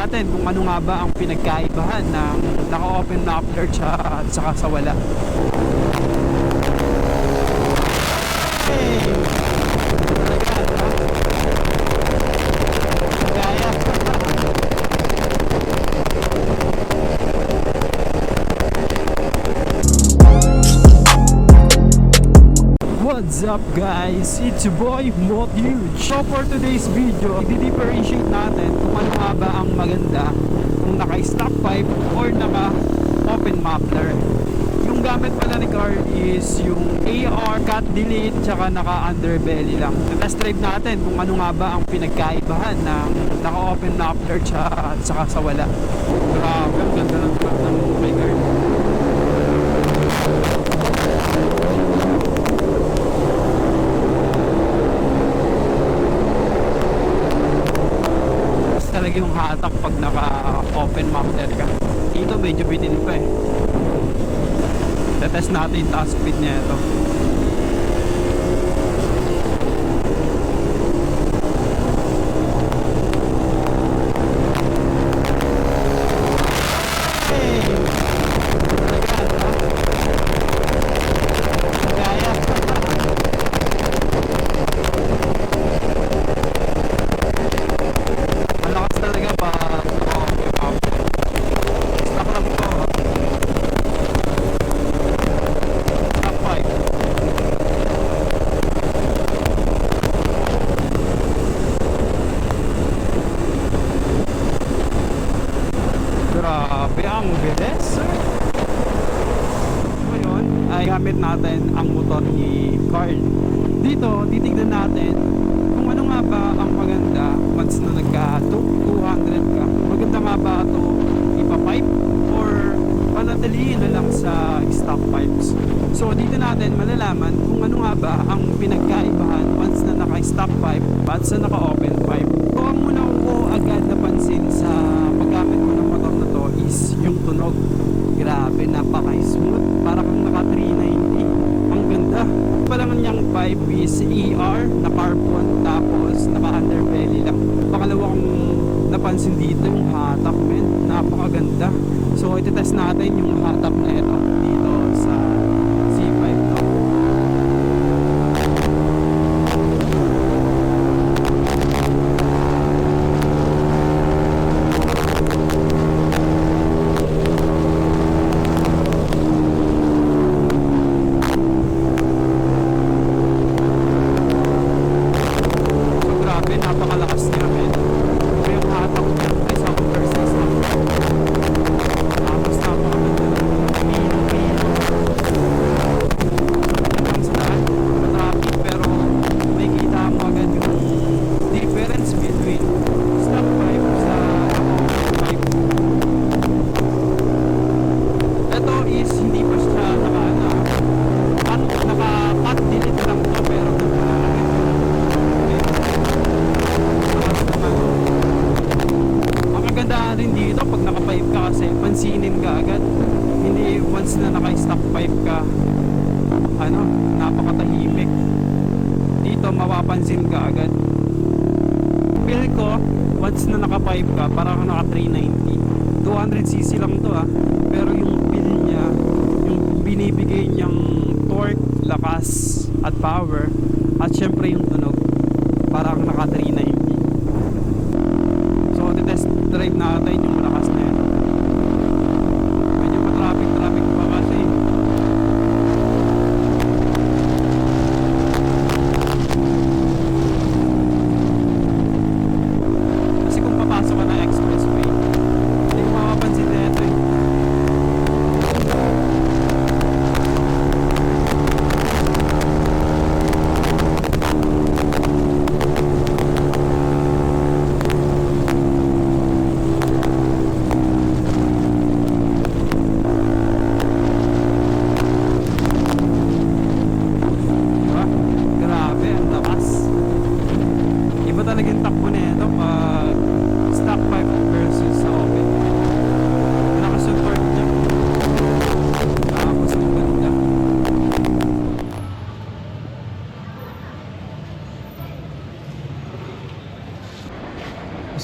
natin kung ano nga ba ang pinagkaibahan ng naka-open muffler at saka sa wala. Hey! Gaya. What's up guys? It's your boy Motuge. So for today's video, i-differentiate natin kung ano nga ba ang maganda, kung naka-stock pipe or naka-open muffler. Yung gamit pala ni Carl is yung AR, cut delete, tsaka naka-underbelly lang. Test drive natin kung ano nga ba ang pinagkaibahan ng naka-open muffler at saka sa wala. Grabe, ang ganda ng kay Carl. Talaga yung hatak pag naka-open muffler ka. Dito medyo bitin pa eh. Tetest natin yung task speed niya ito. Grabe ang bilis. Ngayon ay gamit natin ang motor ni Carl. Dito titignan natin kung ano nga ba ang maganda once na nagka 200 ka. Maganda nga ba ito ipa-pipe or panatilihin na lang sa stock pipes. So dito natin malalaman kung ano nga ba ang pinagkaibahan once na naka-stock pipe at sa naka-open pipe. So ang muna ko agad napansin sa paggamit ko ng motor na to is yung tunog. Grabe, napaka-smooth. Para kang naka 390. Ang ganda. Palangan niyang pipe is ER na carbon tapos naka-underbelly lang. Pangalawa kong napansin dito yung hatak, men. Napakaganda. So iti-test natin yung hatak na ito dito sa C5 no? Napakalakas niya, men. Yung hatak niya ay sa overseas na. Tapos napakaganda ng pino. Ang saan, traffic, pero may kita mo agad yung difference between stock pipe sa open pipe. Ito is hindi pa siya naka-cut delete lang to, pero maganda rin dito pag naka-pipe ka kasi pansinin ka agad. Hindi once na naka-stock pipe ka napakatahimik. Dito mapapansin ka agad. Feel ko once na naka-pipe ka parang naka 390. 200cc lang to pero yung feel niya, yung binibigay niyang torque, lakas at power at syempre yung tunog parang naka 390. So test drive natin yung malakas na yan. Medyo pa-traffic pa kasi. Kasi kung papasok ka na expressway, hindi ko makapansin na ito eh.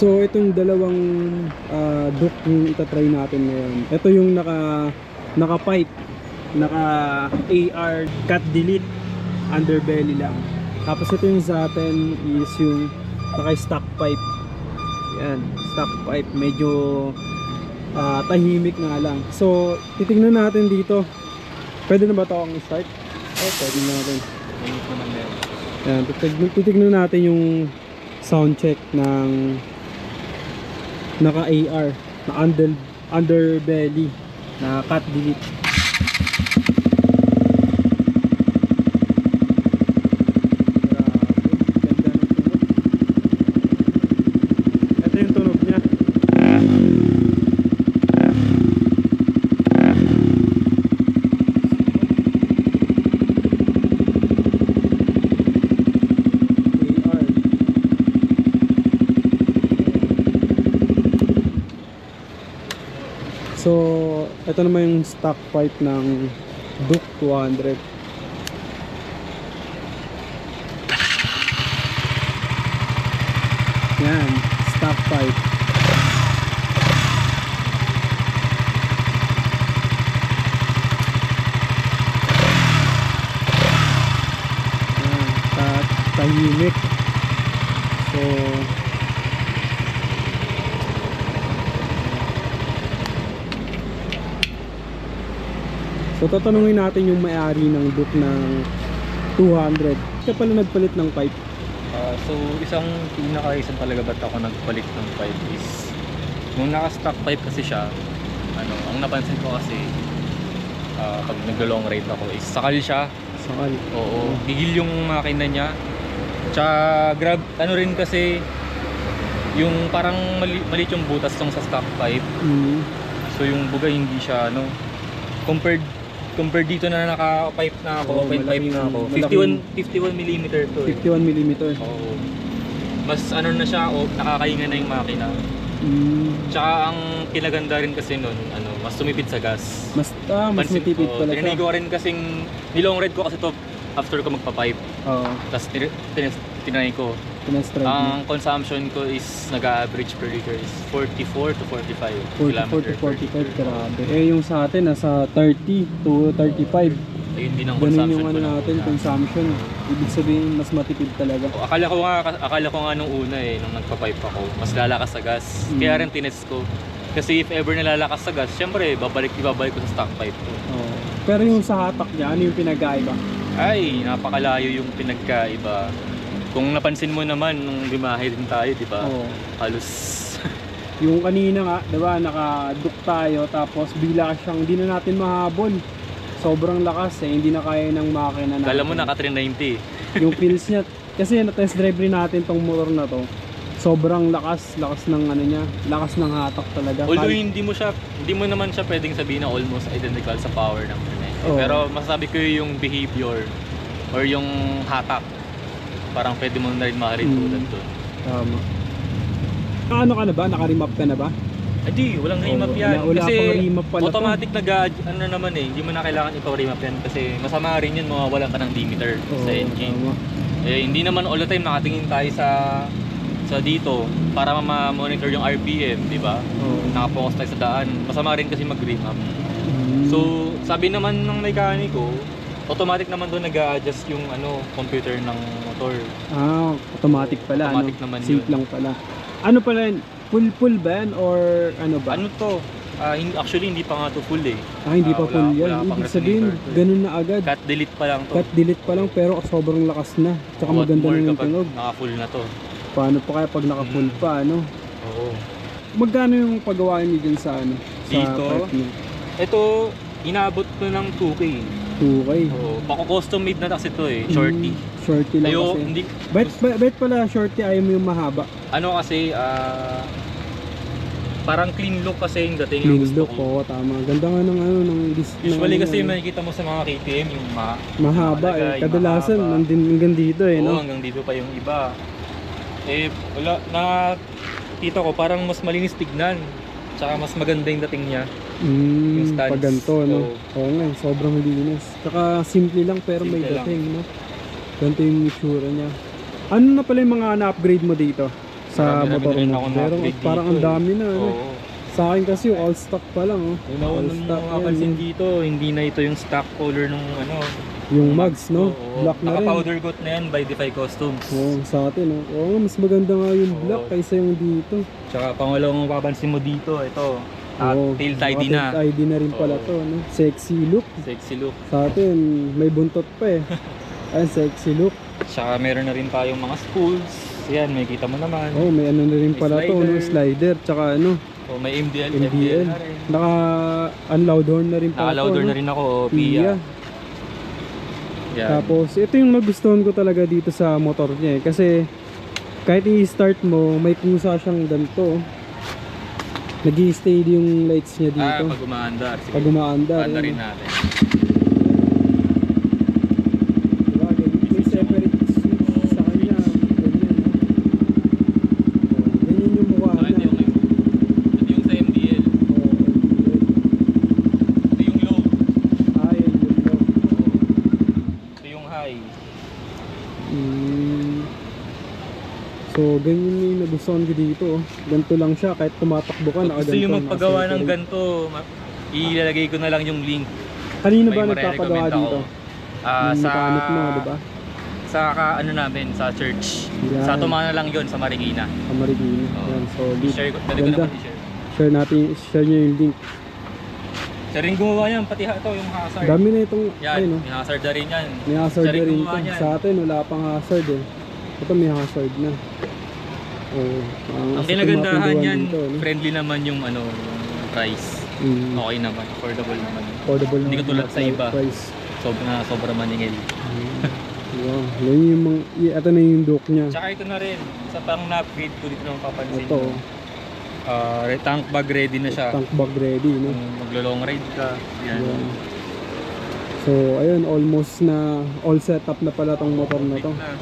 So itong dalawang duct yung itatry natin ngayon. Ito yung naka-pipe, naka AR cut delete underbelly lang. Tapos ito yung sa atin is yung naka-stock pipe. Yan, stock pipe, medyo tahimik nga lang. So titingnan natin dito. Pwede na ba ito akong start? Pwede na natin. Yan, titignan natin yung sound check ng naka AR na underbelly na cut delete. Ito yung tunog niya. So, ito naman yung stock pipe ng Duke 200. Yan, stock pipe. Yan, tahimik. So tatanungin natin yung may-ari ng Duke ng 200. Kaya pala nagpalit ng pipe. So isang pinaka-reason talaga ba't ako nagpalit ng pipe is nung naka-stock pipe kasi siya, ang napansin ko kasi pag nag-long ride ako is sakal siya. Sakal? Oo, bigil yung makina niya. Tsaka rin kasi yung parang maliit yung butas tong sa stock pipe. So yung buga hindi siya compared dito na naka-pipe na ako, open pipe na ako. 51 mm to. 51 mm. Oo. Mas na siya, nakakahinga na yung makina. Tsaka ang kinaganda rin kasi nun, mas tumipid sa gas. Mas matipid pala siya. Tinanay ko rin kasing, nilong ride ko kasi to after ko magpa-pipe. Oo. Tapos tinanay ko. Ang consumption ko is nag-average per liter is 44 to 45 44 to 45, grabe. Yung sa atin, nasa 30 to 35. Ayun din ang consumption. Ganun yung natin, consumption. Ibig sabihin, mas matipid talaga. Akala ko nga nung una nung nagpa-pipe ako, mas lalakas sa gas. Kaya rin tinest ko. Kasi if ever nalalakas sa gas, syempre, ibabalik ko sa stock pipe ko. Oh. Pero yung sa hatak niya, ano yung pinagkaiba? Ay, napakalayo yung pinagkaiba. Kung napansin mo naman nung bimahe din tayo, di ba? Oo. Halos yung kanina nga, di ba, naka-duct tayo tapos bigla siyang hindi na natin mahabol. Sobrang lakas hindi na kaya ng makina natin. Kala mo naka 390. Yung feels niya, kasi na-test drive rin natin tong motor na to. Sobrang lakas ng niya, lakas ng hatak talaga. Although hindi mo naman siya pwedeng sabihin na almost identical sa power ng 390. Oo. Pero masasabi ko yung behavior or yung hatak, parang pwede mo na rin ma-retulad doon. Tama. Ano ka na ba? Naka-remap ka na ba? Hindi, walang remap yan. Wala Kasi pang remap pala automatic naman hindi mo na kailangan ipa-remap yan kasi masama rin yun, mawawalan ka ng limiter sa engine. Tama. Hindi naman all the time nakatingin tayo sa dito para ma-monitor yung RPM, di ba? Nakapokus tayo sa daan. Masama rin kasi mag-remap. So, sabi naman ng mekaniko, automatic naman doon nag-a-adjust yung computer ng motor. Automatic pala. Automatic naman Safe yun. lang pala. Ano pala yun? Full ba yan or ano ba? Ano to? Actually hindi pa nga to full Hindi pa full yan. Wala pang Ibig sabihin, resonator. ganun na agad. Cut delete pa lang to. Cut delete pa lang pero sobrang lakas na. Tsaka maganda na yung tunog. Naka-full na to. Paano pa kaya pag naka-full pa, Oo. Magkano yung paggawa niyo dyan sa Dito? pipe niyo? Ito, inabot ko ng 2K. 2K. Oo. Baka custom made na kasi to shorty. Shorty lang Ayo, kasi. hindi. Bet pala shorty ayaw mo yung mahaba. Kasi, parang clean look kasi yung dating Clean yung gusto look, ko. tama. Ganda nga ng Usually kasi ng, makikita mo sa mga KTM yung mahaba nakalagay, kadalasan mahaba. nandun hanggang dito Oo, no? hanggang dito pa yung iba. Wala, nakita ko parang mas malinis tignan. Tsaka mas maganda yung dating niya. Yung stance. Pag ganito, no? Oo nga, sobrang linis. Tsaka simple lang pero may Simple lang. dating, no? Ganito yung itsura niya. Ano na pala yung mga na-upgrade mo dito sa Marami-rami motor na rin mo. ako Pero na-upgrade parang dito ang dami na. Ano? Oo. Sa akin kasi yung all stock pa lang. Oh. Yung naunang mo makapansin dito, hindi na ito yung stock color nung ano. Yung mags, no? Oo. Black na rin. Naka-powder coat na yan by Defy Customs. Oo, sa atin. Oh. Oo, mas maganda nga yung black Oo. kaysa yung dito. Tsaka pangalawang mapapansin mo dito, ito. Oo, Tail tidy mga na. tail tidy na rin pala Oo. to. No? Sexy look. Sexy look. Sa atin, may buntot pa eh. Ayun, sexy look. Tsaka meron na rin tayong mga spools. Yan, may kita mo naman. Oh, may ano na rin May pala to, no? Slider, tsaka ano, So, may MDL, MDL. na rin. Naka-unloud horn na rin pala to. Naka-louder no? na rin ako, Pia. Pia. Yan. Tapos, ito yung nagustuhan ko talaga dito sa motor niya eh. Kasi, kahit i-start mo, may kusa siyang ganito. Nag-i-stay yung lights niya dito. Pag umaandar. Sige. Pag umaandar. Umaandar rin ano. natin. Diba, may separate switch sa kanya. Ganyan, no? Ganyan yung mukha Saka ito niya. ito yung sa MDL. Oo, Ito yung low. yun low. Ito yung high. So, ganyan yung nagustuhan ko dito. Oh. Ganito lang siya, kahit tumatakbo ka, Kung nakaganto. gusto yung magpagawa ng naka-separate. ganito, ilalagay ko na lang yung link. Kanino May ba nagpapagawa marerecommend dito? ako. Yung Sa mechanic mo, di ba? Sa ano namin, sa church. Yan. Sa Tumana lang yon sa Marikina. Kamarigina. Oo. Yan, so, I-share ko, dali ko Ganda. naman i-share. share nyo yung link. Siya rin gumawa yan, pati ito yung hazard. Dami na itong, Yan, ayun, oh. may hazard na rin yan. May hazard Siya na rin gumawa ito. niyan. Sa atin, wala pang hazard eh. Ito may hazard na. Oh, Ang kinagandahan yan, friendly naman yung ano, yung price. Okay naman, affordable naman. Affordable Hindi naman katulad sa iba. price. Sobra maningil. Wow, yan yung mga, ito na yung dock niya. Tsaka ito na rin, sa pang na-upgrade ko dito naman papansin Ito, mo. Tank bag ready na siya. tank bag ready, no? Kung maglo-long ride ka, yan. Yan. So, ayun, almost na all setup na pala tong motor na to. Na.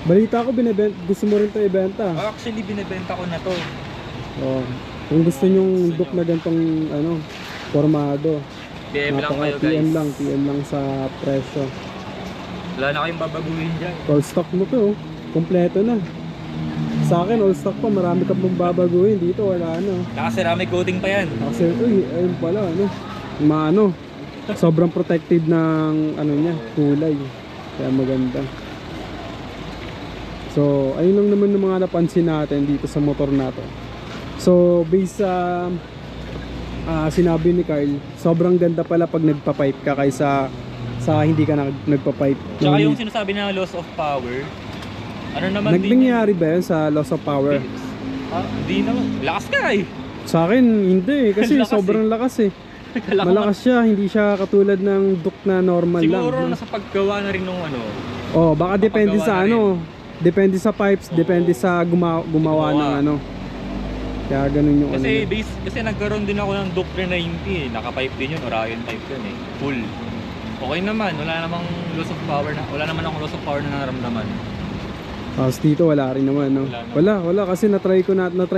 Balita ko, gusto mo rin to ibenta. Actually, binibenta ko na to. Oh, kung gusto nyong Gusto dock nyo. na gantong ano, formado. PM lang kayo guys. PM lang sa presyo. Wala na kayong babaguhin dyan. All stock mo to, oh. Kompleto na. Sa akin, all stock pa, marami ka pong babaguhin. Dito, wala na. Naka-ceramic coating pa yan. Kasi, uy, ayun pala, ano, maano, sobrang protected ng, ano niya, kulay. Kaya maganda. So, ayun lang naman yung mga napansin natin dito sa motor na to. So, based sa sinabi ni Carl, sobrang ganda pala pag nagpa-pipe ka kaysa sa hindi ka nagpa-pipe. Tsaka yung sinasabi na loss of power, ano naman din Nangyari ba yun sa loss of power? Hindi naman. Lakas ka eh. Sa akin, hindi. Kasi Lakas sobrang lakas eh. Malakas siya, hindi siya katulad ng duck na normal lang. Siguro no? nasa paggawa na rin nung ano. Oh, baka depende Mapagawa sa na rin. ano. Depende sa pipes, Oo. depende sa gumawa Gumawa. ng ano. Kaya ganun yung Kasi ano. kasi nagkaroon din ako ng Duke 390 eh. Naka-pipe din yun, Orion type yun eh. Full. Okay naman, wala namang loss of power na, wala naman akong loss of power na naramdaman. Tapos dito wala rin naman, no? Wala Wala kasi natry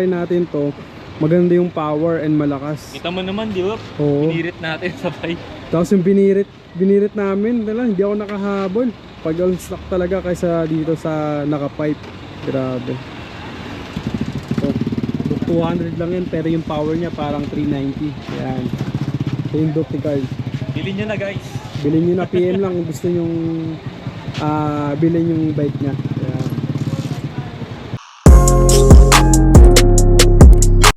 natin to. Maganda yung power and malakas. Kita mo naman, di ba? Oo. Pinirit natin sa pipe. Tapos yung binirit namin, hindi ako nakahabol. Pag all stock talaga kaysa dito sa naka-pipe. Grabe. So, 200 lang yan, pero yung power niya parang 390. Yan. Ito yung Duke ni Carl. Bilhin nyo na guys. Bilhin nyo na, PM lang kung gusto nyong bilhin yung bike niya.